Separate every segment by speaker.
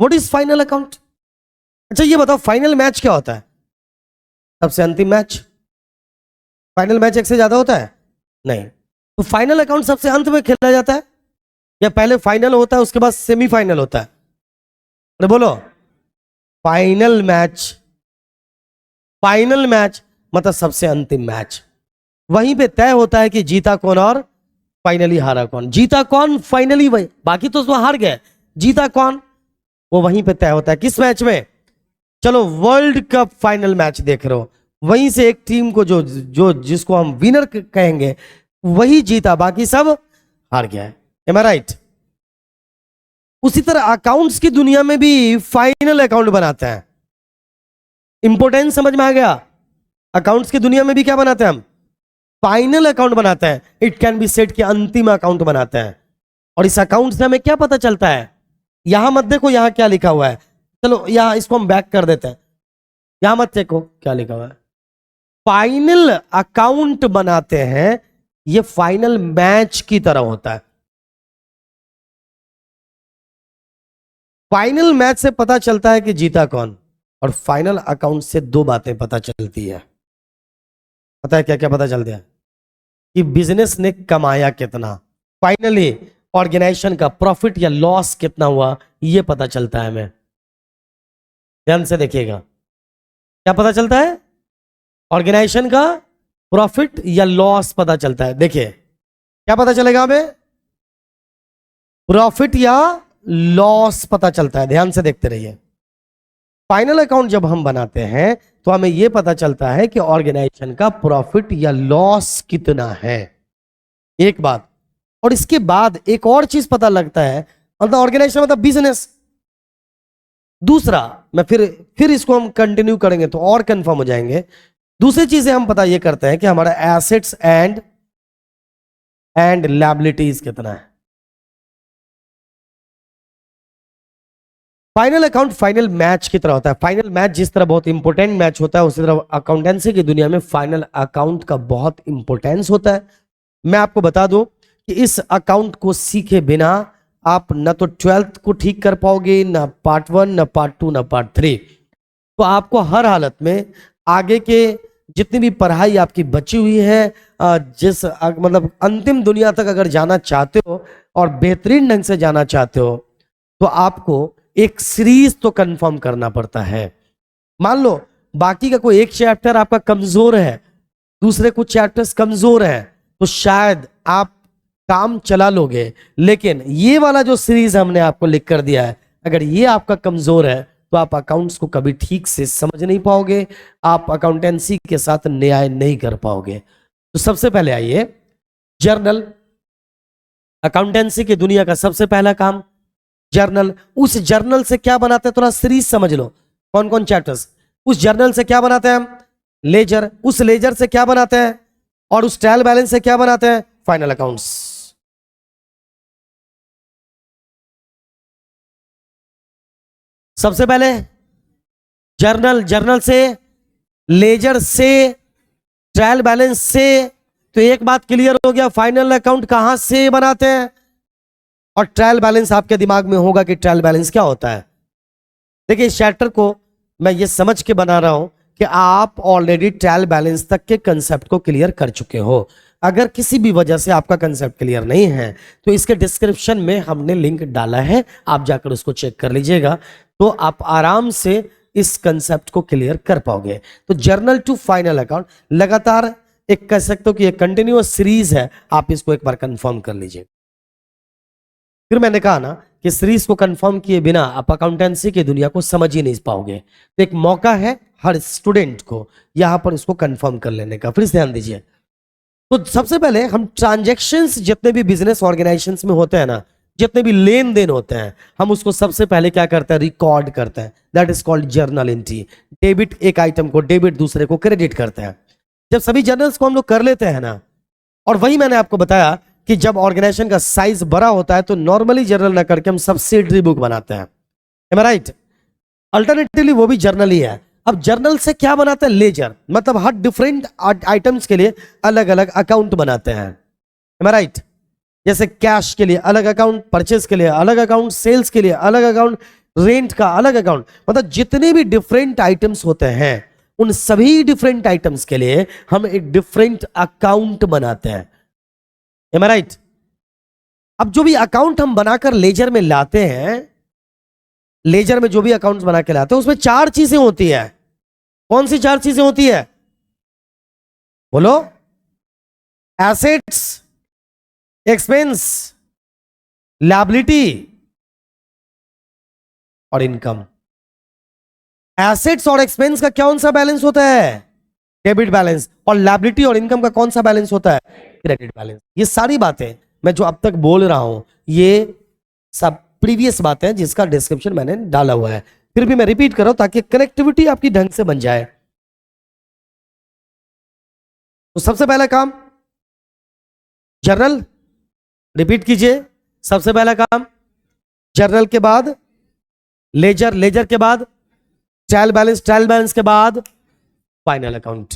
Speaker 1: What is final account? अच्छा ये बताओ, फाइनल मैच क्या होता है? सबसे अंतिम मैच। फाइनल मैच एक से ज्यादा होता है? नहीं। तो फाइनल अकाउंट सबसे अंत में खेला जाता है या पहले फाइनल होता है उसके बाद सेमीफाइनल होता है? अरे बोलो। Final match. फाइनल मैच मतलब सबसे अंतिम मैच। वहीं पे तय होता है कि जीता कौन और फाइनली हारा कौन। जीता कौन फाइनली, वही, बाकी तो उसमें हार गए, जीता कौन वो वहीं पे तय होता है। किस मैच में? चलो वर्ल्ड कप फाइनल मैच देख रहे हो, वहीं से एक टीम को जो जो जिसको हम विनर कहेंगे वही जीता, बाकी सब हार गया है। एम आई राइट? उसी तरह अकाउंट्स की दुनिया में भी फाइनल अकाउंट बनाते हैं। इंपोर्टेंस समझ में आ गया? अकाउंट्स की दुनिया में भी क्या बनाते हैं हम? फाइनल अकाउंट बनाते हैं। इट कैन बी सेड कि अंतिम अकाउंट बनाते हैं। और इस अकाउंट से हमें क्या पता चलता है? यहां मत देखो यहां क्या लिखा हुआ है, चलो यहां इसको हम बैक कर देते हैं। यहां मत देखो क्या लिखा हुआ है। फाइनल अकाउंट बनाते हैं, ये फाइनल मैच की तरह होता है। फाइनल मैच से पता चलता है कि जीता कौन, और फाइनल अकाउंट से दो बातें पता चलती है। पता है क्या क्या पता चलता है? कि बिजनेस ने कमाया कितना, फाइनली ऑर्गेनाइजेशन का प्रॉफिट या लॉस कितना हुआ, यह पता चलता है हमें। ध्यान से देखिएगा, क्या पता चलता है? ऑर्गेनाइजेशन का प्रॉफिट या लॉस पता चलता है। देखिए क्या पता चलेगा हमें? प्रॉफिट या लॉस पता चलता है। ध्यान से देखते रहिए। फाइनल अकाउंट जब हम बनाते हैं तो हमें यह पता चलता है कि ऑर्गेनाइजेशन का प्रॉफिट या लॉस कितना है, एक बात। और इसके बाद एक और चीज पता लगता है, मतलब ऑर्गेनाइजेशन मतलब बिजनेस। दूसरा, मैं फिर इसको हम कंटिन्यू करेंगे तो और कंफर्म हो जाएंगे। दूसरी चीजें हम पता ये करते हैं कि हमारा एसेट्स एंड लायबिलिटीज कितना है। फाइनल अकाउंट फाइनल मैच की तरह होता है। फाइनल मैच जिस तरह बहुत इंपॉर्टेंट मैच होता है, उसी तरह अकाउंटेंसी की दुनिया में फाइनल अकाउंट का बहुत इंपॉर्टेंस होता है। मैं आपको बता दूं कि इस अकाउंट को सीखे बिना आप न तो 12th को ठीक कर पाओगे, ना पार्ट 1, ना पार्ट 2, ना पार्ट 3। तो आपको हर हालत में आगे के जितनी भी पढ़ाई आपकी बची हुई है, मतलब अंतिम दुनिया तक अगर जाना चाहते हो और बेहतरीन ढंग से जाना चाहते हो, तो आपको एक सीरीज तो कंफर्म करना पड़ता है। मान लो बाकी का कोई एक चैप्टर आपका कमजोर है, दूसरे कुछ चैप्टर्स कमजोर हैं, तो शायद आप काम चला लोगे, लेकिन ये वाला जो सीरीज हमने आपको लिख कर दिया है, अगर ये आपका कमजोर है तो आप अकाउंट्स को कभी ठीक से समझ नहीं पाओगे, आप अकाउंटेंसी के साथ न्याय नहीं कर पाओगे। तो सबसे पहले आइए, जर्नल। अकाउंटेंसी की दुनिया का सबसे पहला काम जर्नल। उस जर्नल से क्या बनाते हैं, थोड़ा सीरीज समझ लो, कौन कौन चैप्टर्स। उस जर्नल से क्या बनाते हैं हम? लेजर। उस लेजर से क्या बनाते हैं? और उस ट्रायल बैलेंस से क्या बनाते हैं? Final accounts. सबसे पहले जर्नल, जर्नल से, लेजर से, ट्रायल बैलेंस से। तो एक बात क्लियर हो गया, फाइनल अकाउंट कहां से बनाते हैं। और ट्रायल बैलेंस आपके दिमाग में होगा कि ट्रायल बैलेंस क्या होता है। देखिए इस चैप्टर को मैं ये समझ के बना रहा हूं कि आप ऑलरेडी ट्रायल बैलेंस तक के कंसेप्ट को क्लियर कर चुके हो। अगर किसी भी वजह से आपका कंसेप्ट क्लियर नहीं है तो इसके डिस्क्रिप्शन में हमने लिंक डाला है, आप जाकर उसको चेक कर लीजिएगा, तो आप आराम से इस कंसेप्ट को क्लियर कर पाओगे। तो जर्नल टू फाइनल अकाउंट लगातार एक कह सकते हो कि एक कंटिन्यूअस सीरीज है, आप इसको एक बार कंफर्म कर लीजिए। फिर मैंने कहा ना कि सीरीज को कंफर्म किए बिना आप अकाउंटेंसी की दुनिया को समझ ही नहीं पाओगे। तो एक मौका है हर स्टूडेंट को यहां पर इसको कंफर्म कर लेने का। फिर ध्यान दीजिए, तो सबसे पहले हम ट्रांजैक्शंस जितने भी बिजनेस ऑर्गेनाइजेशंस में होते हैं ना, जितने भी लेन देन होते हैं, हम उसको सबसे पहले क्या करते हैं? रिकॉर्ड करते हैं। That is called journal entry. Debit एक आइटम को डेबिट, दूसरे को क्रेडिट करते हैं। जब सभी जर्नल्स को हम लोग कर लेते हैं ना, और वही मैंने आपको बताया कि जब ऑर्गेनाइजेशन का साइज बड़ा होता है तो नॉर्मली जर्नल ना करके हम सब्सिडरी बुक बनाते हैं। एम आई राइट? अल्टरनेटिवली वो भी जर्नल ही है। अब जर्नल से क्या बनाते हैं? लेजर। मतलब हर डिफरेंट आइटम्स के लिए अलग अलग अकाउंट बनाते हैं। एम आई राइट? जैसे कैश के लिए अलग अकाउंट, परचेज के लिए अलग अकाउंट, सेल्स के लिए अलग अकाउंट, रेंट का अलग अकाउंट, मतलब जितने भी डिफरेंट आइटम्स होते हैं उन सभी डिफरेंट आइटम्स के लिए हम एक डिफरेंट अकाउंट बनाते हैं। एम आई राइट? अब जो भी अकाउंट हम बनाकर लेजर में लाते हैं, लेजर में जो भी अकाउंट्स बना के लाते हैं उसमें चार चीजें होती है। कौन सी चार चीजें होती है? बोलो। एसेट्स, एक्सपेंस, लायबिलिटी और इनकम। एसेट्स और एक्सपेंस का कौन सा बैलेंस होता है? Debit balance. और लायबिलिटी और इनकम का कौन सा बैलेंस होता है? Credit balance. ये सारी बातें मैं जो अब तक बोल रहा हूं ये सब प्रीवियस बातें हैं जिसका डिस्क्रिप्शन मैंने डाला हुआ है, फिर भी मैं रिपीट कर रहा हूं ताकि कनेक्टिविटी आपकी ढंग से बन जाए। तो सबसे पहला काम जर्नल, रिपीट कीजिए। सबसे पहला काम जर्नल के बाद लेजर, लेजर के बाद ट्रायल बैलेंस, ट्रायल बैलेंस के बाद फाइनल अकाउंट।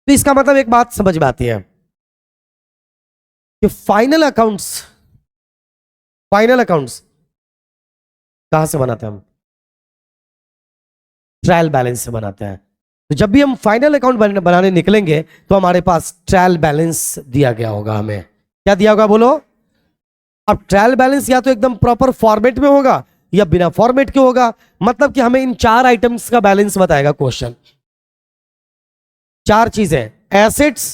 Speaker 1: तो इसका मतलब एक बात समझ में आती है कि फाइनल अकाउंट्स कहां से बनाते हैं हम? ट्रायल बैलेंस से बनाते हैं। तो जब भी हम फाइनल अकाउंट बनाने निकलेंगे तो हमारे पास ट्रायल बैलेंस दिया गया होगा। हमें क्या दिया होगा बोलो? अब ट्रायल बैलेंस या तो एकदम प्रॉपर फॉर्मेट में होगा या बिना फॉर्मेट के होगा, मतलब कि हमें इन चार आइटम्स का बैलेंस बताएगा क्वेश्चन। चार चीजें, एसेट्स,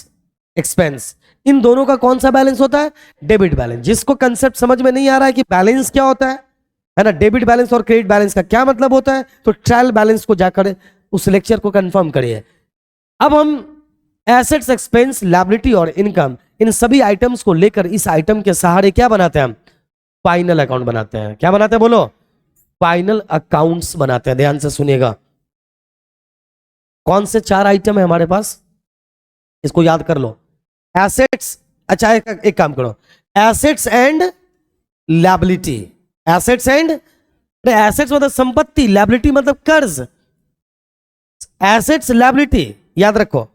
Speaker 1: एक्सपेंस, इन दोनों का कौन सा बैलेंस होता है? Debit balance. जिसको कंसेप्ट समझ में नहीं आ रहा है कि बैलेंस क्या होता है ना, डेबिट बैलेंस और क्रेडिट बैलेंस का क्या मतलब होता है, तो ट्रायल बैलेंस को जाकर उस लेक्चर को कंफर्म करिए। अब हम एसेट्स, एक्सपेंस, लायबिलिटी और इनकम, इन सभी आइटम्स को लेकर इस आइटम के सहारे क्या बनाते हैं हम? फाइनल अकाउंट बनाते हैं। क्या बनाते हैं बोलो? फाइनल अकाउंट्स बनाते हैं। ध्यान से सुनिएगा। कौन से चार आइटम है हमारे पास, इसको याद कर लो। एसेट्स, अच्छा एक काम करो, assets and liability. Assets and, assets मतलब संपत्ति, लायबिलिटी मतलब कर्ज। एसेट्स, लायबिलिटी याद रखो।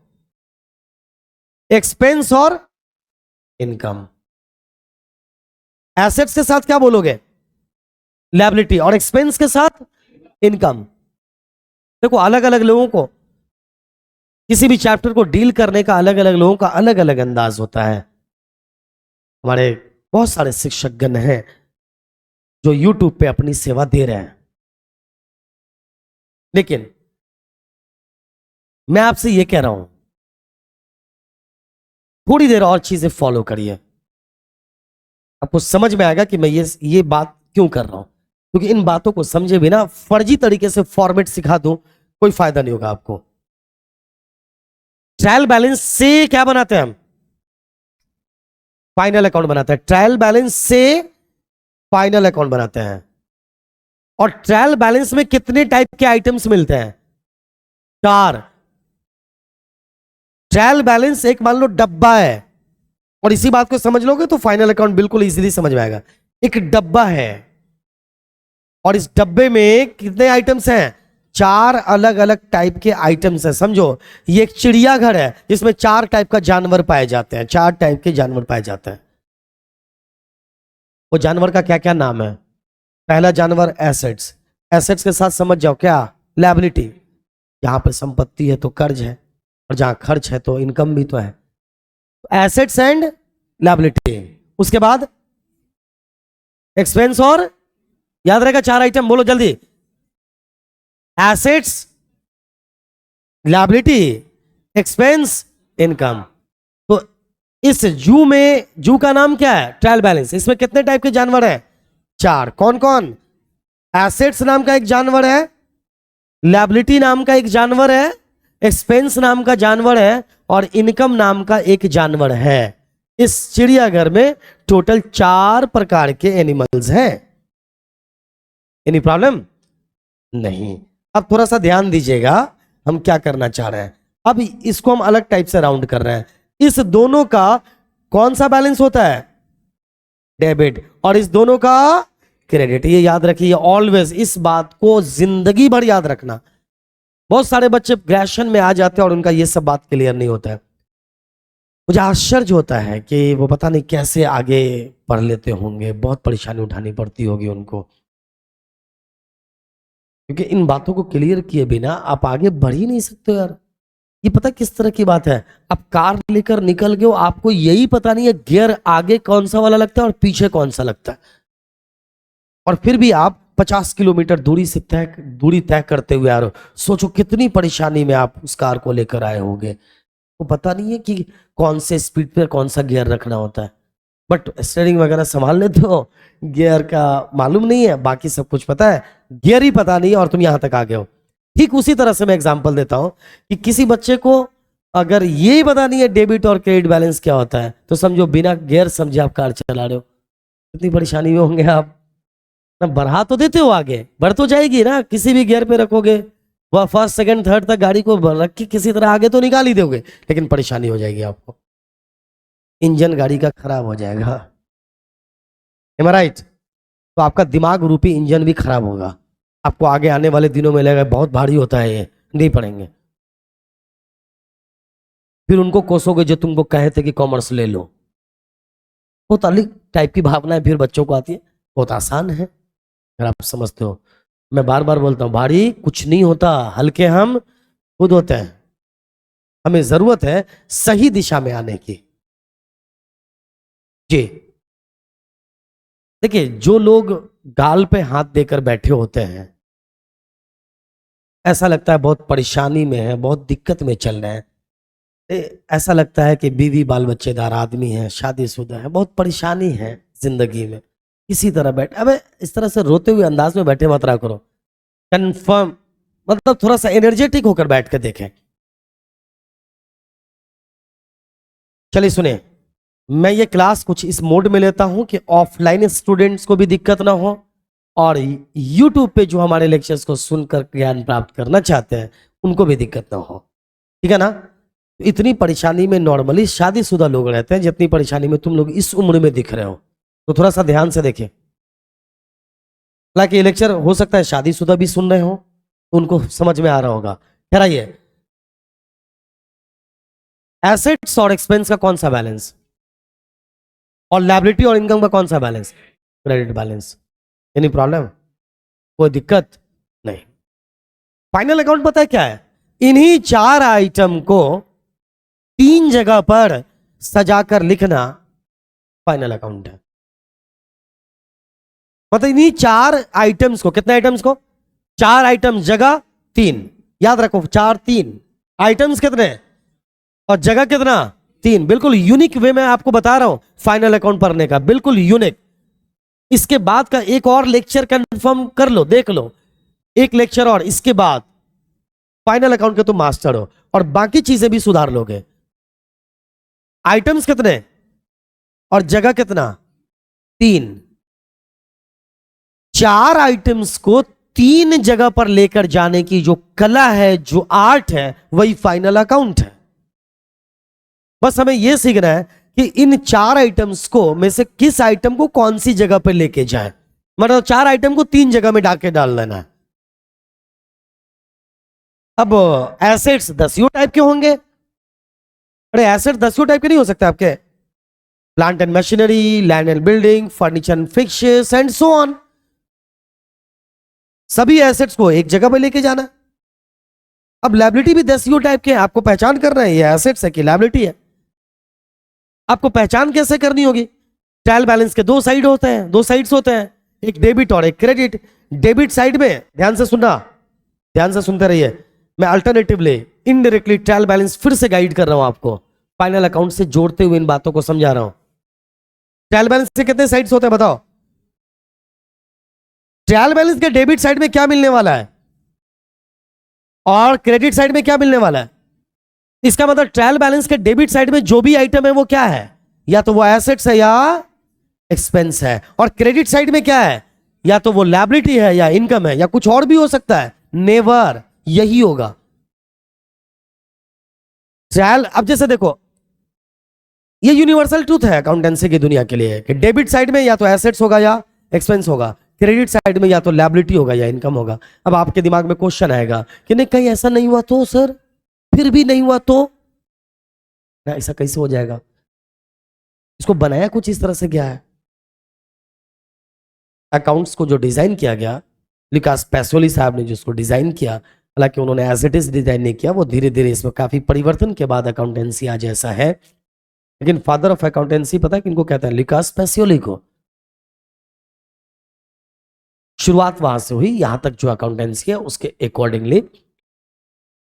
Speaker 1: एक्सपेंस और इनकम। एसेट्स के साथ क्या बोलोगे? लायबिलिटी। और एक्सपेंस के साथ इनकम। देखो अलग अलग लोगों को किसी भी चैप्टर को डील करने का, अलग अलग लोगों का अलग अलग अंदाज होता है। हमारे बहुत सारे शिक्षकगण हैं जो YouTube पे अपनी सेवा दे रहे हैं, लेकिन मैं आपसे यह कह रहा हूं थोड़ी देर और चीजें फॉलो करिए, आपको समझ में आएगा कि मैं ये बात क्यों कर रहा हूं। क्योंकि इन बातों को समझे बिना फर्जी तरीके से फॉर्मेट सिखा दूं कोई फायदा नहीं होगा आपको। ट्रायल बैलेंस से क्या बनाते हैं हम? फाइनल अकाउंट बनाते हैं। ट्रायल बैलेंस से फाइनल अकाउंट बनाते हैं। और ट्रायल बैलेंस में कितने टाइप के आइटम्स मिलते हैं? चार। ट्रायल बैलेंस एक मान लो डब्बा है, और इसी बात को समझ लोगे तो फाइनल अकाउंट बिल्कुल इजीली समझ में आएगा। एक डब्बा है और इस डब्बे में कितने आइटम्स हैं? चार अलग अलग टाइप के आइटम्स हैं। समझो ये एक चिड़ियाघर है जिसमें चार टाइप का जानवर पाए जाते हैं, चार टाइप के जानवर पाए जाते हैं। वो जानवर का क्या क्या नाम है? पहला जानवर एसेट्स। एसेट्स के साथ समझ जाओ क्या? लायबिलिटी। यहां पर संपत्ति है तो कर्ज है, और जहां खर्च है तो इनकम भी तो है। Assets and liability. उसके बाद एक्सपेंस, और याद रहेगा चार आइटम, बोलो जल्दी। Assets, liability, expense, income. तो इस जू में, जू का नाम क्या है? Trial balance. इसमें कितने टाइप के जानवर हैं? चार। कौन कौन? एसेट्स नाम का एक जानवर है, लायबिलिटी नाम का एक जानवर है, एक्सपेंस नाम का जानवर है, और इनकम नाम का एक जानवर है। इस चिड़ियाघर में टोटल चार प्रकार के एनिमल्स हैं। Any problem? नहीं। अब थोड़ा सा ध्यान दीजिएगा हम क्या करना चाह रहे हैं। अब इसको हम अलग टाइप से राउंड कर रहे हैं। इस दोनों का कौन सा बैलेंस होता है? डेबिट। और इस दोनों का क्रेडिट। ये याद रखिए ऑलवेज, इस बात को जिंदगी भर याद रखना। बहुत सारे बच्चे ग्रेजुएशन में आ जाते हैं और उनका ये सब बात क्लियर नहीं होता है। मुझे आश्चर्य होता है कि वो पता नहीं कैसे आगे पढ़ लेते होंगे, बहुत परेशानी उठानी पड़ती होगी उनको। क्योंकि इन बातों को क्लियर किए बिना आप आगे बढ़ ही नहीं सकते हो यार। ये पता किस तरह की बात है, आप कार लेकर निकल गए हो, आपको यही पता नहीं है गियर आगे कौन सा वाला लगता है और पीछे कौन सा लगता है, और फिर भी आप 50 किलोमीटर दूरी तय करते हुए आ रहे हो। सोचो कितनी परेशानी में आप उस कार को लेकर आए होंगे। तो पता नहीं है कि कौन से स्पीड पे कौन सा गियर रखना होता है, बट स्टीयरिंग वगैरह संभाल लेते हो, गियर का मालूम नहीं है, बाकी सब कुछ पता है, गियर ही पता नहीं है और तुम यहां तक आ गए हो। ठीक उसी तरह से मैं एग्जांपल देता हूं कि किसी बच्चे को अगर ये पता नहीं है डेबिट और क्रेडिट बैलेंस क्या होता है, तो समझो बिना गियर समझे आप कार चला रहे हो, कितनी परेशानी में होंगे आप। ना बढ़ा तो देते हो, आगे बढ़ तो जाएगी ना, किसी भी गियर पे रखोगे, वह फर्स्ट सेकंड थर्ड तक गाड़ी को रख के किसी तरह आगे तो निकाल ही दोगे, लेकिन परेशानी हो जाएगी आपको, इंजन गाड़ी का खराब हो जाएगा। एम आई राइट? तो आपका दिमाग रूपी इंजन भी खराब होगा, आपको आगे आने वाले दिनों में लगेगा बहुत भारी होता है ये, नहीं पड़ेंगे। फिर उनको कोसोगे जो तुमको कहे थे कि कॉमर्स ले लो। बहुत अलग टाइप की भावनाएं फिर बच्चों को आती है। बहुत आसान है अगर आप समझते हो। मैं बार बार बोलता हूं, भारी कुछ नहीं होता, हल्के हम खुद होते हैं। हमें जरूरत है सही दिशा में आने की। जी देखिए, जो लोग गाल पे हाथ देकर बैठे होते हैं, ऐसा लगता है बहुत परेशानी में है, बहुत दिक्कत में चल रहे हैं। ऐसा लगता है कि बीवी बाल बच्चेदार आदमी है, शादीशुदा है, बहुत परेशानी है जिंदगी में, किसी तरह बैठे। अबे इस तरह से रोते हुए अंदाज में बैठे मत रहा करो, कंफर्म, मतलब थोड़ा सा एनर्जेटिक होकर बैठ के देखें। चलिए सुने, मैं ये क्लास कुछ इस मोड में लेता हूं कि ऑफलाइन स्टूडेंट्स को भी दिक्कत ना हो, और यूट्यूब पे जो हमारे लेक्चर्स को सुनकर ज्ञान प्राप्त करना चाहते हैं उनको भी दिक्कत ना हो, ठीक है ना? इतनी परेशानी में नॉर्मली शादीशुदा लोग रहते हैं जितनी परेशानी में तुम लोग इस उम्र में दिख रहे हो, तो थोड़ा सा ध्यान से देखें। हालांकि ये लेक्चर हो सकता है शादीशुदा भी सुन रहे हो, तो उनको समझ में आ रहा होगा। खैर आइए, एसेट्स और एक्सपेंस का कौन सा बैलेंस, और लायबिलिटी और इनकम का कौन सा balance? Credit balance. Any problem? कोई दिक्कत नहीं। फाइनल अकाउंट पता है क्या है? इन्हीं चार आइटम को तीन जगह पर सजाकर लिखना फाइनल अकाउंट है। मतलब इन्हीं चार आइटम्स को, कितने आइटम्स को? चार आइटम्स जगह तीन, याद रखो, चार तीन आइटम्स कितने और जगह कितना? तीन। बिल्कुल यूनिक वे में आपको बता रहा हूं फाइनल अकाउंट पढ़ने का, बिल्कुल यूनिक। इसके बाद का एक और लेक्चर कंफर्म कर लो, देख लो, एक लेक्चर और, इसके बाद फाइनल अकाउंट के तुम मास्टर हो और बाकी चीजें भी सुधार लोगे। आइटम्स कितने और जगह कितना? तीन। चार आइटम्स को तीन जगह पर लेकर जाने की जो कला है, जो आर्ट है, वही फाइनल अकाउंट है। बस हमें यह सीखना है कि इन चार आइटम्स को में से किस आइटम को कौन सी जगह पर लेके जाए। मतलब चार आइटम को तीन जगह में डाके डाल लेना है। अब एसेट्स 10 टाइप के होंगे। अरे एसेट 10 टाइप के नहीं हो सकते आपके। Plant and machinery, land and building, furniture and fixtures and so on. सभी एसेट्स को एक जगह पर लेके जाना। अब लायबिलिटी भी 10 टाइप के हैं, आपको पहचान करना है ये एसेट्स है कि लायबिलिटी है। आपको पहचान कैसे करनी होगी? ट्रायल बैलेंस के दो साइड होते हैं, दो साइड्स होते हैं, एक डेबिट और एक क्रेडिट। डेबिट साइड में, ध्यान से सुनना, ध्यान से सुनते रहिए, मैं अल्टरनेटिवली इनडायरेक्टली ट्रायल बैलेंस फिर से गाइड कर रहा हूं आपको, फाइनल अकाउंट से जोड़ते हुए इन बातों को समझा रहा हूं। ट्रायल बैलेंस से कितने साइड्स होते हैं बताओ? ट्रायल बैलेंस के डेबिट साइड में क्या मिलने वाला है और क्रेडिट साइड में क्या मिलने वाला है? इसका मतलब ट्रायल बैलेंस के डेबिट साइड में जो भी आइटम है वो क्या है? या तो वो एसेट्स है या एक्सपेंस है। और क्रेडिट साइड में क्या है? या तो वो लायबिलिटी है या इनकम है या कुछ और भी हो सकता है। नेवर, यही होगा ट्रायल। अब जैसे देखो, ये यूनिवर्सल ट्रूथ है अकाउंटेंसी की दुनिया के लिए कि डेबिट साइड में या तो एसेट्स होगा या एक्सपेंस होगा, क्रेडिट साइड में या तो लायबिलिटी होगा या इनकम होगा। अब आपके दिमाग में क्वेश्चन आएगा कि नहीं कहीं ऐसा नहीं हुआ तो सर, फिर भी नहीं हुआ तो ऐसा कैसे हो जाएगा? इसको बनाया कुछ इस तरह से गया है, अकाउंट्स को जो डिजाइन किया गया, लुकास पैसोली साहब ने जिसको डिजाइन किया, हालांकि उन्होंने एज इट इज डिजाइन नहीं किया, वो धीरे धीरे इसमें काफी परिवर्तन के बाद अकाउंटेंसी आज ऐसा है। लेकिन फादर ऑफ अकाउंटेंसी पता है किनको कहते हैं? लुकास पैसियोली को। शुरुआत वहां से हुई, यहां तक जो अकाउंटेंसी है उसके accordingly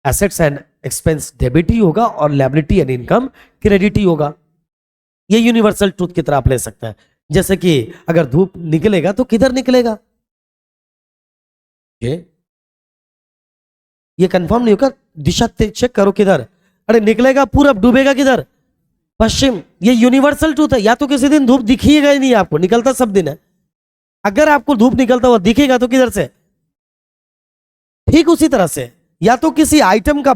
Speaker 1: assets and expense debit ही होगा और लायबिलिटी एंड इनकम क्रेडिट ही होगा। ये यूनिवर्सल ट्रूथ की तरह आप ले सकते हैं। जैसे कि अगर धूप निकलेगा तो किधर निकलेगा, ये कंफर्म नहीं होगा, दिशा चेक करो किधर, अरे निकलेगा पूरब, डूबेगा किधर, पश्चिम। ये यूनिवर्सल ट्रूथ है। या तो किसी दिन धूप दिखेगा ही नहीं आपको, निकलता सब दिन है। अगर आपको धूप निकलता हुआ दिखेगा तो किधर से? ठीक उसी तरह से या तो किसी आइटम का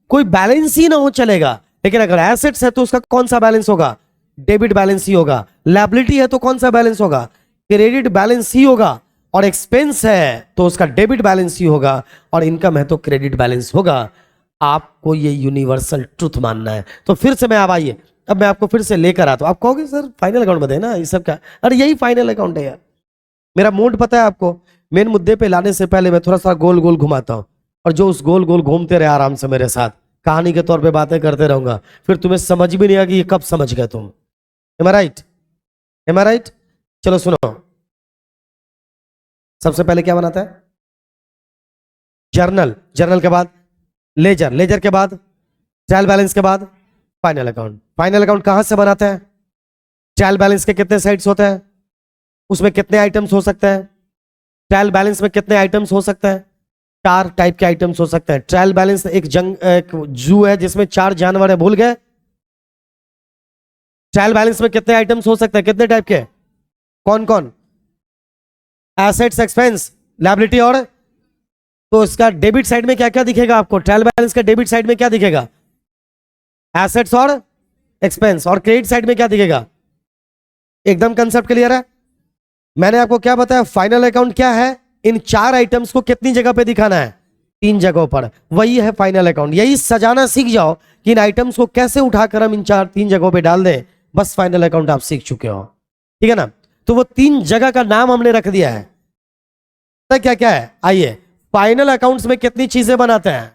Speaker 1: कोई बैलेंस ही ना हो चलेगा, लेकिन अगर एसेट्स है तो उसका कौन सा बैलेंस होगा? डेबिट बैलेंस ही होगा। लायबिलिटी है तो कौन सा बैलेंस होगा? क्रेडिट बैलेंस ही होगा। और एक्सपेंस है तो उसका डेबिट बैलेंस ही होगा, और इनकम है तो क्रेडिट बैलेंस होगा। आपको ये यूनिवर्सल ट्रुथ मानना है। तो फिर से मैं अब आइए, अब मैं आपको फिर से लेकर आता हूं। आप कहोगे सर फाइनल अकाउंट बताए ना ये सब क्या? अरे यही फाइनल अकाउंट है यार। मेरा मूड पता है आपको, मेन मुद्दे पे लाने से पहले मैं थोड़ा सा गोल गोल घुमाता हूं, और जो उस गोल गोल घूमते रहे आराम से मेरे साथ, कहानी के तौर पे बातें करते रहूंगा, फिर तुम्हें समझ भी नहीं आएगी ये कब समझ गए तुम। एम आई राइट? एम आई राइट? चलो सुनो, सबसे पहले क्या बनाता है? जर्नल। जर्नल के बाद लेजर। लेजर के बाद ट्रायल बैलेंस के बाद फाइनल अकाउंट। फाइनल अकाउंट कहां से बनाते हैं? ट्रायल बैलेंस के कितने साइड्स होते हैं? उसमें कितने आइटम्स हो सकते हैं? ट्रायल बैलेंस में कितने आइटम्स हो सकते हैं? 4 टाइप के आइटम्स हो सकते हैं। ट्रायल बैलेंस एक जू है जिसमें 4 जानवर है, भूल गए? ट्रायल बैलेंस में कितने आइटम्स हो सकते हैं? कितने टाइप के? कौन कौन? एसेट्स, एक्सपेंस, लायबिलिटी और। तो इसका डेबिट साइड में क्या क्या दिखेगा आपको? ट्रायल बैलेंस का डेबिट साइड में क्या दिखेगा? एसेट्स और एक्सपेंस। और क्रेडिट साइड में क्या दिखेगा? एकदम कंसेप्ट क्लियर है? मैंने आपको क्या बताया? फाइनल अकाउंट क्या है? इन 4 आइटम्स को कितनी जगह पे दिखाना है? 3 जगहों पर। वही है फाइनल अकाउंट। यही सजाना सीख जाओ कि इन आइटम्स को कैसे उठाकर हम इन 3 जगहों पे डाल दें, बस फाइनल अकाउंट आप सीख चुके हो। ठीक है ना? तो वो 3 जगह का नाम हमने रख दिया है। तो क्या क्या है? आइए, फाइनल अकाउंट्स में कितनी चीजें बनाते हैं?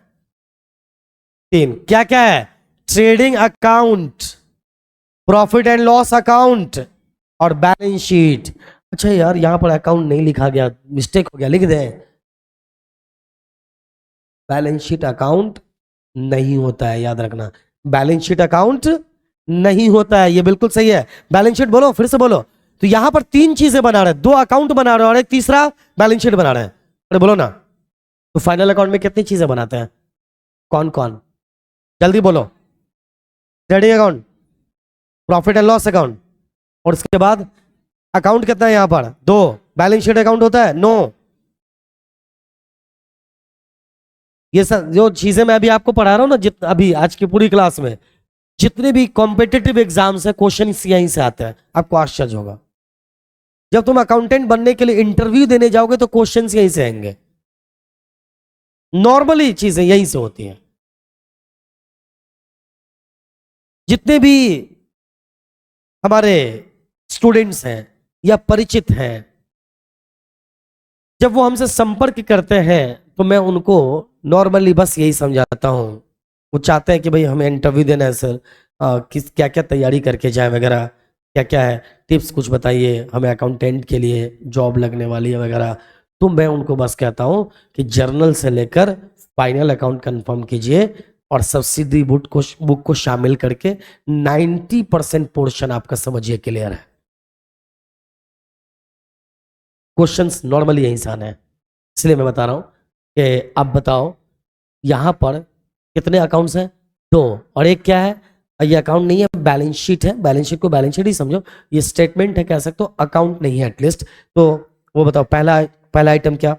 Speaker 1: 3। क्या क्या है? Trading account, profit and loss account और बैलेंस शीट। अच्छा यार, यहां पर अकाउंट नहीं लिखा गया, मिस्टेक हो गया, लिख दे। बैलेंस शीट अकाउंट नहीं होता है, याद रखना। बैलेंस शीट अकाउंट नहीं होता है, ये बिल्कुल सही है। बैलेंस शीट बोलो, फिर से बोलो। तो यहां पर 3 चीजें बना रहे हैं, 2 अकाउंट बना रहे हैं और एक तीसरा बैलेंस शीट बना रहे हैं। अरे बोलो ना। तो फाइनल अकाउंट में कितनी चीजें बनाते हैं? कौन कौन? जल्दी बोलो। Trading account, profit and loss account, और उसके बाद अकाउंट कितना है यहां पर? 2। बैलेंस शीट अकाउंट होता है? नो। ये सब जो चीजें मैं अभी आपको पढ़ा रहा हूं ना, अभी आज की पूरी क्लास में जितने भी कॉम्पिटिटिव एग्जाम्स है, क्वेश्चन यहीं से आते हैं। आपको आश्चर्य होगा, जब तुम अकाउंटेंट बनने के लिए इंटरव्यू देने जाओगे तो क्वेश्चन यहीं से आएंगे। नॉर्मली चीजें यहीं से होती हैं। जितने भी हमारे स्टूडेंट्स हैं या परिचित हैं, जब वो हमसे संपर्क करते हैं तो मैं उनको नॉर्मली बस यही समझाता हूं। वो चाहते हैं कि भाई हमें इंटरव्यू देना है सर, किस क्या क्या तैयारी करके जाए वगैरह, क्या क्या है टिप्स कुछ बताइए, हमें अकाउंटेंट के लिए जॉब लगने वाली है वगैरह। तो मैं उनको बस कहता हूं कि जर्नल से लेकर फाइनल अकाउंट कंफर्म कीजिए और सब्सिडी बुक को शामिल करके 90% पोर्शन आपका समझिए क्लियर है। क्वेश्चंस नॉर्मली यही आसान है, इसलिए मैं बता रहा हूं कि अब बताओ यहां पर कितने अकाउंट्स हैं? 2। और एक क्या है? ये अकाउंट नहीं है, बैलेंस शीट है। बैलेंस शीट को बैलेंस शीट ही समझो, ये स्टेटमेंट है कह सकते हो, अकाउंट नहीं है एटलीस्ट। तो वो बताओ, पहला आइटम क्या?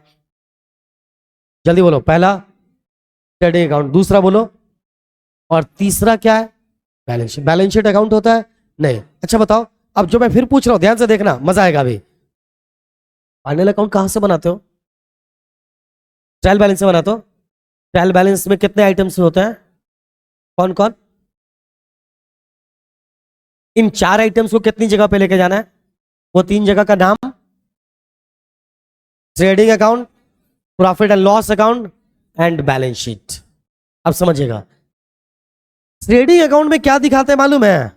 Speaker 1: जल्दी बोलो। पहला ट्रेडिंग अकाउंट, दूसरा बोलो, और तीसरा क्या है? Balance sheet. Balance sheet account होता है? नहीं। अच्छा बताओ, अब जो मैं फिर पूछ रहा हूं ध्यान से देखना, मजा आएगा अभी। फाइनल अकाउंट कहां से बनाते हो? ट्रायल बैलेंस से बनाते हो। ट्रायल बैलेंस में कितने आइटम्स होते हैं? कौन कौन? इन 4 आइटम्स को कितनी जगह पे लेके जाना है? वो 3 जगह का नाम? Trading account, profit and loss account and balance sheet. अब समझिएगा, ट्रेडिंग अकाउंट में क्या दिखाते हैं मालूम है?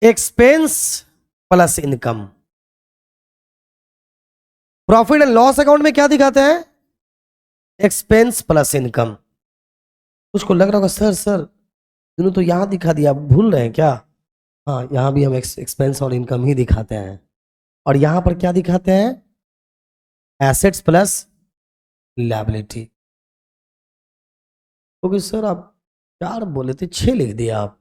Speaker 1: Expense plus income. Profit and loss account में क्या दिखाते हैं? Expense plus income. उसको लग रहा होगा सर दोनों तो यहां दिखा दिया, भूल रहे हैं क्या? हाँ, यहां भी हम एक्सपेंस और इनकम ही दिखाते हैं, और यहां पर क्या दिखाते हैं? Assets plus liability. क्योंकि सर आप 4 बोले थे, 6 लिख दिया आप।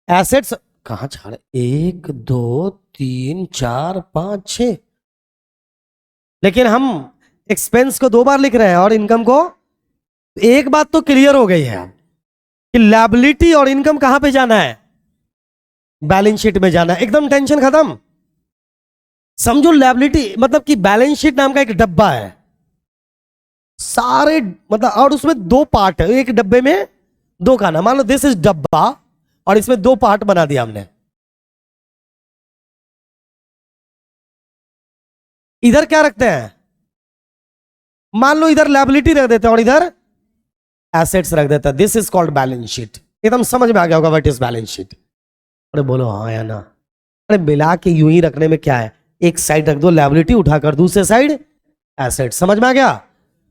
Speaker 1: एसेट्स कहां 4? 1 2 3 4 5 6, लेकिन हम एक्सपेंस को 2 बार लिख रहे हैं और इनकम को। एक बात तो क्लियर हो गई है कि लायबिलिटी और इनकम कहां पे जाना है? बैलेंस शीट में जाना है। एकदम टेंशन खत्म। समझो, लायबिलिटी मतलब कि बैलेंस शीट नाम का एक डब्बा है, सारे मतलब, और उसमें 2 पार्ट है। एक डब्बे में 2 खाना, मान लो दिस इज डब्बा, और इसमें 2 पार्ट बना दिया हमने। इधर क्या रखते हैं? मान लो इधर लायबिलिटी रख देते हैं और इधर एसेट्स रख देता है। This is called balance sheet. एकदम समझ में आ गया होगा व्हाट इज बैलेंस शीट। अरे बोलो हाँ या ना? अरे मिला के यूं ही रखने में क्या है? एक साइड रख दो लायबिलिटी, उठाकर दूसरे साइड एसेट। समझ में आ गया?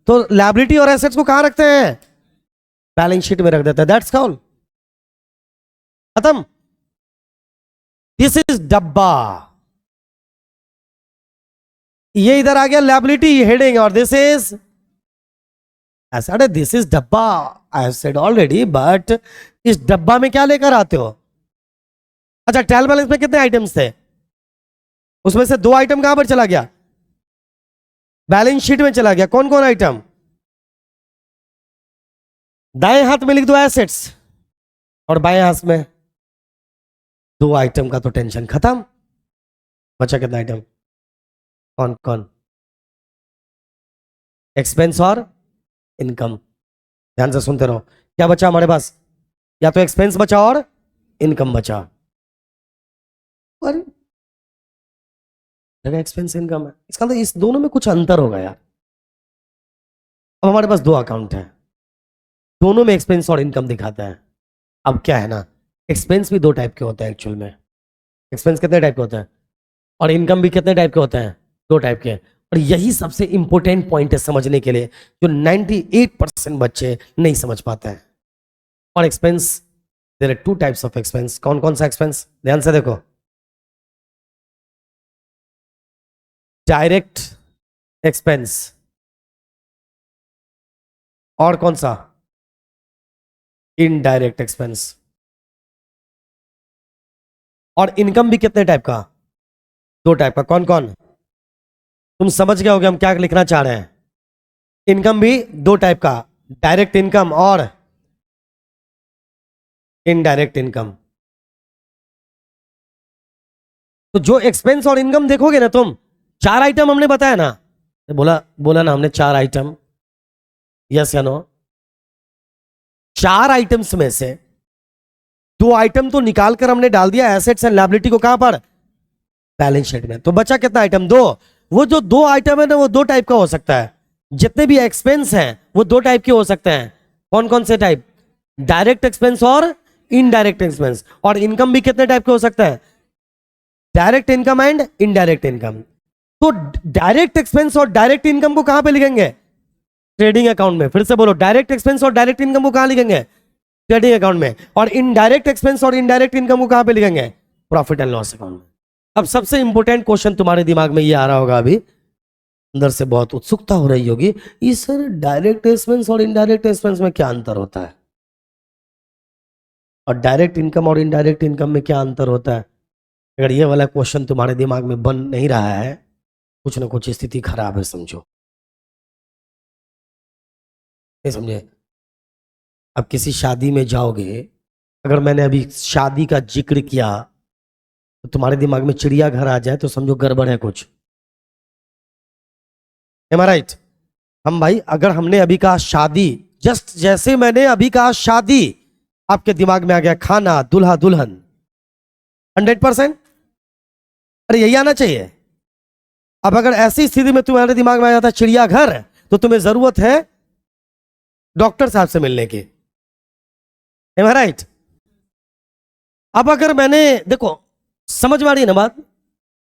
Speaker 1: तो लायबिलिटी और एसेट्स को कहां रखते हैं? बैलेंस शीट में रख देते हैं। दैट्स ऑल, खत्म। दिस इज डब्बा, ये इधर आ गया लायबिलिटी हेडिंग, और this is asset. This is डब्बा, I have said already, but इस डब्बा में क्या लेकर आते हो? अच्छा, ट्रायल बैलेंस में कितने आइटम्स थे? उसमें से 2 आइटम कहां पर चला गया? बैलेंस शीट में चला गया। कौन कौन आइटम? दाएं हाथ में लिख दो एसेट्स, और बाएं हाथ में 2 आइटम का तो टेंशन खत्म। बचा कितना आइटम? कौन कौन? एक्सपेंस और इनकम। ध्यान से सुनते रहो। क्या बचा हमारे पास? या तो एक्सपेंस बचा और इनकम बचा। अरे एक्सपेंस इनकम है, इसका मतलब इस दोनों में कुछ अंतर होगा यार। अब हमारे पास 2 अकाउंट है, दोनों में एक्सपेंस और इनकम दिखाता है। अब क्या है ना, एक्सपेंस भी 2 टाइप के होते हैं एक्चुअल में। एक्सपेंस कितने टाइप के होते हैं? और इनकम भी कितने टाइप के होते हैं? 2 टाइप के। और यही सबसे इंपॉर्टेंट पॉइंट है समझने के लिए, जो 98% बच्चे नहीं समझ पाते हैं। और expense, there are 2 types of expense. कौन कौन सा एक्सपेंस? ध्यान से देखो। डायरेक्ट एक्सपेंस, और कौन सा? Indirect expense. और इनकम भी कितने टाइप का? 2 टाइप का। कौन कौन? तुम समझ गए होगे हम क्या लिखना चाह रहे हैं। इनकम भी 2 टाइप का, डायरेक्ट इनकम और इनडायरेक्ट इनकम। तो जो एक्सपेंस और इनकम देखोगे ना तुम, 4 आइटम हमने बताया ना, बोला बोला ना हमने 4 आइटम, यस या नो? 4 आइटम्स में से 2 आइटम तो निकाल कर हमने डाल दिया एसेट्स एंड लायबिलिटी को, कहां पर? बैलेंस शीट में। तो बचा कितना आइटम? 2। वो जो 2 आइटम है ना, वो 2 टाइप का हो सकता है। जितने भी एक्सपेंस हैं वो 2 टाइप के हो सकते हैं। कौन कौन से टाइप? डायरेक्ट एक्सपेंस और इनडायरेक्ट एक्सपेंस। और इनकम भी कितने टाइप के हो सकते हैं? Direct income and indirect income. तो डायरेक्ट एक्सपेंस और डायरेक्ट इनकम को कहां पे लिखेंगे? ट्रेडिंग अकाउंट में। फिर से बोलो, डायरेक्ट एक्सपेंस और डायरेक्ट इनकम को कहां लिखेंगे? ट्रेडिंग अकाउंट में। और इनडायरेक्ट एक्सपेंस और इनडायरेक्ट इनकम को कहां पे लिखेंगे? प्रॉफिट एंड लॉस अकाउंट में। अब सबसे इंपॉर्टेंट क्वेश्चन तुम्हारे दिमाग में ये आ रहा होगा, अभी अंदर से बहुत उत्सुकता हो रही होगी, ये सर डायरेक्ट एक्सपेंस और इनडायरेक्ट एक्सपेंस में क्या अंतर होता है? और डायरेक्ट इनकम और इनडायरेक्ट इनकम में क्या अंतर होता है? अगर ये वाला क्वेश्चन तुम्हारे दिमाग में बन नहीं रहा है, कुछ ना कुछ स्थिति खराब है, समझो। नहीं समझे? अब किसी शादी में जाओगे, अगर मैंने अभी शादी का जिक्र किया तो तुम्हारे दिमाग में चिड़ियाघर आ जाए तो समझो गड़बड़ है कुछ। एम आई राइट? हम भाई, अगर हमने अभी कहा शादी, जस्ट जैसे मैंने अभी कहा शादी, आपके दिमाग में आ गया खाना, दूल्हा दुल्हन। 100%? अरे यही आना चाहिए। अब अगर ऐसी स्थिति में तुम्हारे दिमाग में आ जाता है चिड़ियाघर, तो तुम्हें जरूरत है डॉक्टर साहब से मिलने की। Am I right? अब अगर मैंने, देखो समझ में आ रही है ना बात,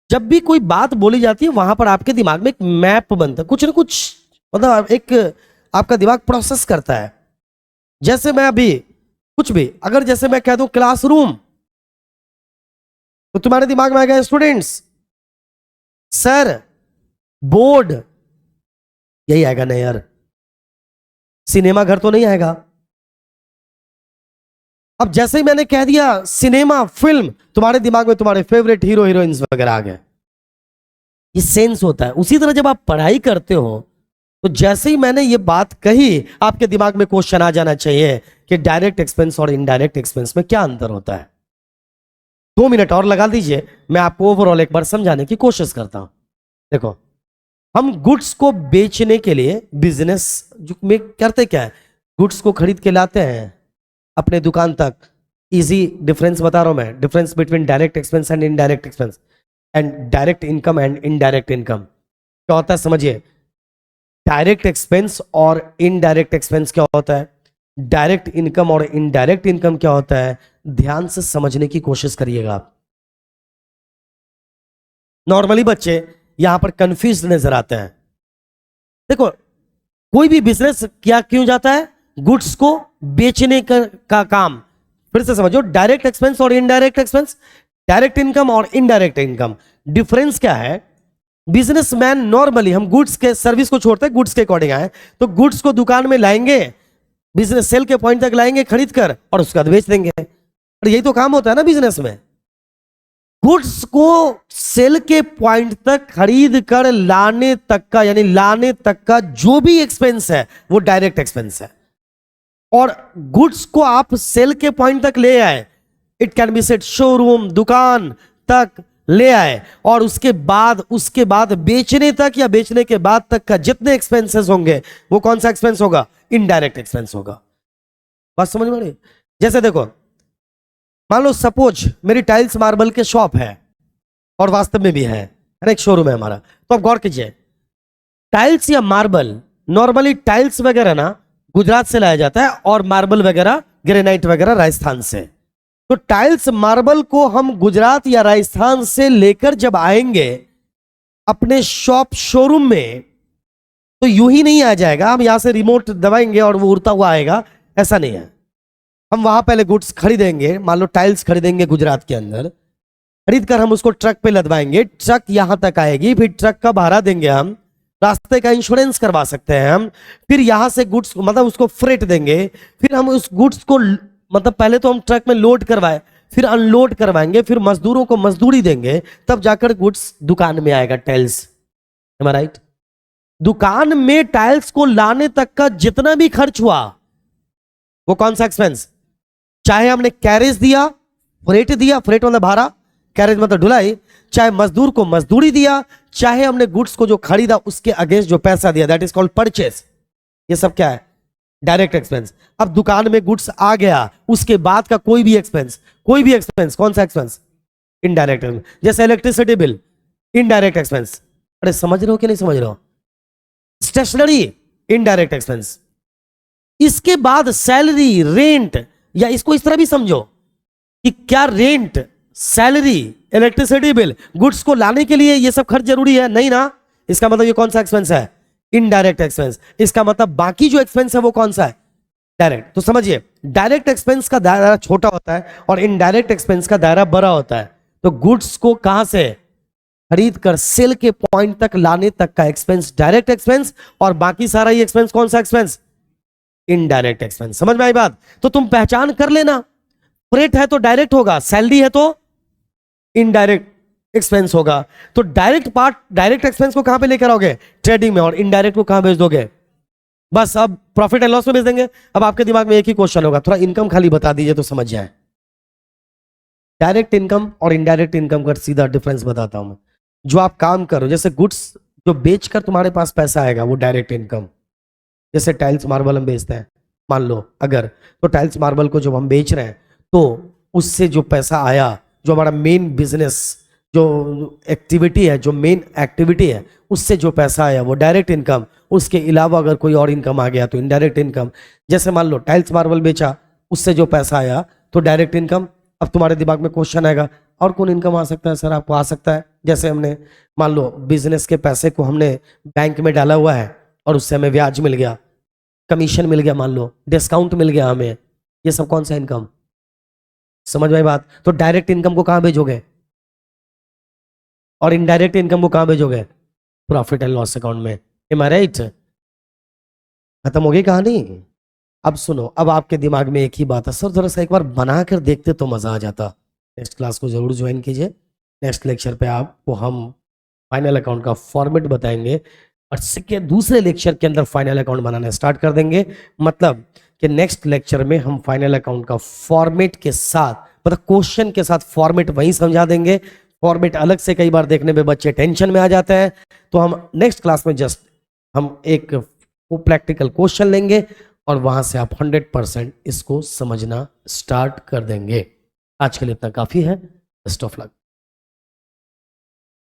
Speaker 1: जब भी कोई बात बोली जाती है वहां पर आपके दिमाग में एक मैप बनता है, कुछ ना कुछ, मतलब एक आपका दिमाग प्रोसेस करता है। जैसे मैं अभी कुछ भी, अगर जैसे मैं कह दूं क्लासरूम, तो तुम्हारे दिमाग में आएगा स्टूडेंट्स, सर, बोर्ड, यही आएगा ना यार। सिनेमा घर तो नहीं आएगा। अब जैसे ही मैंने कह दिया सिनेमा, फिल्म, तुम्हारे दिमाग में तुम्हारे फेवरेट हीरो हीरोइंस वगैरह आ गए। ये सेंस होता है। उसी तरह जब आप पढ़ाई करते हो, तो जैसे ही मैंने ये बात कही, आपके दिमाग में क्वेश्चन आ जाना चाहिए कि डायरेक्ट एक्सपेंस और इनडायरेक्ट एक्सपेंस में क्या अंतर होता है। 2 मिनट और लगा दीजिए, मैं आपको ओवरऑल एक बार समझाने की कोशिश करता हूं। देखो, हम गुड्स को बेचने के लिए बिजनेस में करते क्या है, गुड्स को खरीद के लाते हैं अपने दुकान तक। इजी डिफरेंस बता रहा हूं मैं, difference between direct expense and indirect expense and direct income and indirect income क्या होता है, समझिए। डायरेक्ट एक्सपेंस और इनडायरेक्ट एक्सपेंस क्या होता है, डायरेक्ट इनकम और इनडायरेक्ट इनकम क्या होता है, ध्यान से समझने की कोशिश करिएगा आप। नॉर्मली बच्चे यहां पर कंफ्यूज नजर आते हैं। देखो, कोई भी बिजनेस क्या क्यों जाता है, गुड्स को बेचने का काम। फिर से समझो, डायरेक्ट एक्सपेंस और इनडायरेक्ट एक्सपेंस, डायरेक्ट इनकम और इनडायरेक्ट इनकम, डिफरेंस क्या है। बिजनेसमैन नॉर्मली, हम गुड्स के सर्विस को छोड़ते हैं, गुड्स के अकॉर्डिंग आए, तो गुड्स को दुकान में लाएंगे, बिजनेस सेल के पॉइंट तक लाएंगे खरीद कर, और उसके बाद बेच देंगे। और यही तो काम होता है ना बिजनेस में। गुड्स को सेल के पॉइंट तक खरीद कर लाने तक का, यानी लाने तक का जो भी एक्सपेंस है वो डायरेक्ट एक्सपेंस है। और गुड्स को आप सेल के पॉइंट तक ले आए, it can be set showroom, दुकान तक ले आए, और उसके बाद बेचने तक या बेचने के बाद तक का जितने एक्सपेंसेस होंगे वो कौन सा एक्सपेंस होगा, इनडायरेक्ट एक्सपेंस होगा। बात समझ में आ रही? जैसे देखो, मान लो सपोज मेरी टाइल्स मार्बल के शॉप है, और वास्तव में भी है ना, एक शोरूम है हमारा। तो आप गौर कीजिए, टाइल्स या मार्बल, नॉर्मली टाइल्स वगैरह ना गुजरात से लाया जाता है, और मार्बल वगैरह, ग्रेनाइट वगैरह राजस्थान से। तो टाइल्स मार्बल को हम गुजरात या राजस्थान से लेकर जब आएंगे अपने शॉप शोरूम में, तो यूं ही नहीं आ जाएगा, हम यहां से रिमोट दबाएंगे और वो उड़ता हुआ आएगा, ऐसा नहीं है। हम वहां पहले गुड्स खरीदेंगे, मान लो टाइल्स खरीदेंगे गुजरात के अंदर, खरीद कर हम उसको ट्रक पे लदवाएंगे, ट्रक यहां तक आएगी, फिर ट्रक का भाड़ा देंगे हम, रास्ते का इंश्योरेंस करवा सकते हैं हम, फिर यहां से गुड्स मतलब उसको फ्रेट देंगे, फिर हम उस गुड्स को मतलब पहले तो हम ट्रक में लोड करवाए, फिर अनलोड करवाएंगे, फिर मजदूरों को मजदूरी देंगे, तब जाकर गुड्स दुकान में आएगा टाइल्स। एम आई राइट? दुकान में टाइल्स को लाने तक का जितना भी खर्च हुआ वो कौन सा एक्सपेंस, चाहे हमने कैरेज दिया, फ्रेट दिया, फ्रेट मतलब भाड़ा, कैरेज मतलब ढुलाई, चाहे मजदूर को मजदूरी दिया, चाहे हमने गुड्स को जो खरीदा उसके अगेंस्ट जो पैसा दिया, दैट इज कॉल्ड परचेस। ये सब क्या है, डायरेक्ट एक्सपेंस। अब दुकान में गुड्स आ गया, उसके बाद का कोई भी एक्सपेंस कौन सा एक्सपेंस, इनडायरेक्ट एक्सपेंस। जैसे इलेक्ट्रिसिटी बिल, इनडायरेक्ट एक्सपेंस। अरे समझ रहे हो कि नहीं समझ रहे हो? Stationery, indirect expense. इसके बाद सैलरी, रेंट, या इसको इस तरह भी समझो कि क्या rent, salary, electricity bill, goods को लाने के लिए ये सब खर्च जरूरी है? नहीं ना। इसका मतलब ये कौन सा एक्सपेंस है, इनडायरेक्ट एक्सपेंस। इसका मतलब बाकी जो एक्सपेंस है वो कौन सा है, डायरेक्ट। तो समझिए, डायरेक्ट एक्सपेंस का दायरा छोटा होता है और इनडायरेक्ट एक्सपेंस का दायरा बड़ा होता है। तो गुड्स को कहां से खरीद कर सेल के पॉइंट तक लाने तक का एक्सपेंस डायरेक्ट एक्सपेंस, और बाकी सारा ये एक्सपेंस कौन सा एक्सपेंस, इनडायरेक्ट एक्सपेंस। समझ में आई बात? तो तुम पहचान कर लेना, फ्रेट है तो डायरेक्ट होगा, सैलरी है तो इनडायरेक्ट एक्सपेंस होगा। तो डायरेक्ट पार्ट, डायरेक्ट एक्सपेंस को कहां पे लेकर आओगे, ट्रेडिंग में, और इनडायरेक्ट को कहां भेज दोगे, बस अब प्रॉफिट एंड लॉस में भेज देंगे। अब आपके दिमाग में एक ही क्वेश्चन होगा, थोड़ा इनकम खाली बता दीजिए तो समझ जाए। डायरेक्ट इनकम और इनडायरेक्ट इनकम का सीधा डिफरेंस बताता हूं मैं। जो आप काम करो, जैसे गुड्स जो बेचकर तुम्हारे पास पैसा आएगा वो डायरेक्ट इनकम। जैसे टाइल्स मार्बल हम बेचते हैं, मान लो अगर, तो टाइल्स मार्बल को जब हम बेच रहे हैं तो उससे जो पैसा आया, जो हमारा मेन बिजनेस जो एक्टिविटी है, जो मेन एक्टिविटी है, उससे जो पैसा आया वो डायरेक्ट इनकम। उसके अलावा अगर कोई और इनकम आ गया तो इनडायरेक्ट इनकम। जैसे मान लो टाइल्स मार्बल बेचा, उससे जो पैसा आया तो डायरेक्ट इनकम। अब तुम्हारे दिमाग में क्वेश्चन आएगा और कौन इनकम आ सकता है सर? आपको आ सकता है जैसे हमने मान लो बिजनेस के पैसे को हमने बैंक में डाला हुआ है और उससे हमें ब्याज मिल गया, कमीशन मिल गया, मान लो डिस्काउंट मिल गया हमें, ये सब कौन सा इनकम? समझ में आई बात? तो डायरेक्ट इनकम को कहां भेजोगे और इनडायरेक्ट इनकम को कहां भेजोगे? प्रॉफिट एंड लॉस अकाउंट में। एम आई राइट? खत्म हो गई कहानी। अब सुनो, अब आपके दिमाग में एक ही बात है, सर थोड़ा सा एक बार बना कर देखते तो मजा आ जाता। नेक्स्ट क्लास को जरूर ज्वाइन कीजिए। नेक्स्ट लेक्चर पे आपको हम फाइनल अकाउंट का फॉर्मेट बताएंगे और दूसरे लेक्चर के अंदर फाइनल अकाउंट बनाना स्टार्ट कर देंगे। मतलब कि नेक्स्ट लेक्चर में हम फाइनल अकाउंट का फॉर्मेट के साथ, मतलब क्वेश्चन के साथ फॉर्मेट वहीं समझा देंगे। फॉर्मेट अलग से कई बार देखने में बच्चे टेंशन में आ जाते हैं, तो हम नेक्स्ट क्लास में जस्ट हम एक प्रैक्टिकल क्वेश्चन लेंगे और वहां से आप 100% इसको समझना स्टार्ट कर देंगे। आज के लिए इतना काफी है। Best of luck.